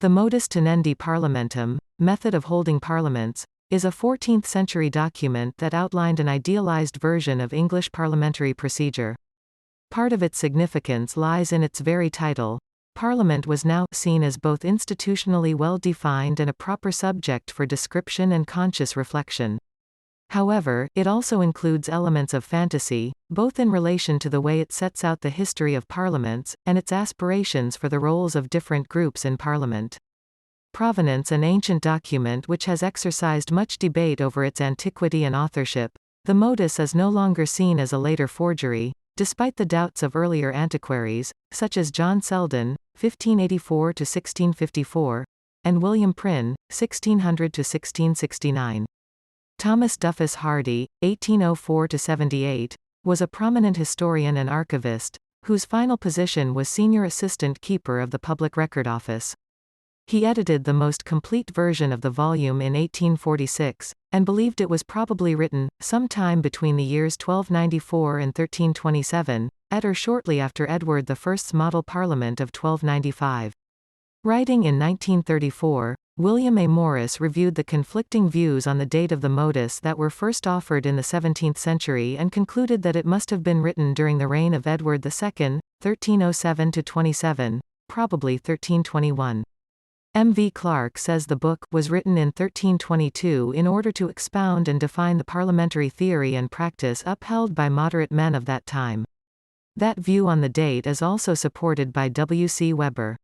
The Modus Tenendi Parliamentum, Method of Holding Parliaments, is a 14th-century document that outlined an idealized version of English parliamentary procedure. Part of its significance lies in its very title. Parliament was now seen as both institutionally well-defined and a proper subject for description and conscious reflection. However, it also includes elements of fantasy, both in relation to the way it sets out the history of parliaments, and its aspirations for the roles of different groups in parliament. Provenance: an ancient document which has exercised much debate over its antiquity and authorship, the modus is no longer seen as a later forgery, despite the doubts of earlier antiquaries, such as John Selden, 1584–1654, and William Prynne, 1600–1669. Thomas Duffus Hardy, 1804–78, was a prominent historian and archivist, whose final position was Senior Assistant Keeper of the Public Record Office. He edited the most complete version of the volume in 1846, and believed it was probably written, sometime between the years 1294 and 1327, at or shortly after Edward I's model parliament of 1295. Writing in 1934, William A. Morris reviewed the conflicting views on the date of the modus that were first offered in the 17th century and concluded that it must have been written during the reign of Edward II, 1307–27, probably 1321. M. V. Clark says the book was written in 1322 in order to expound and define the parliamentary theory and practice upheld by moderate men of that time. That view on the date is also supported by W. C. Weber.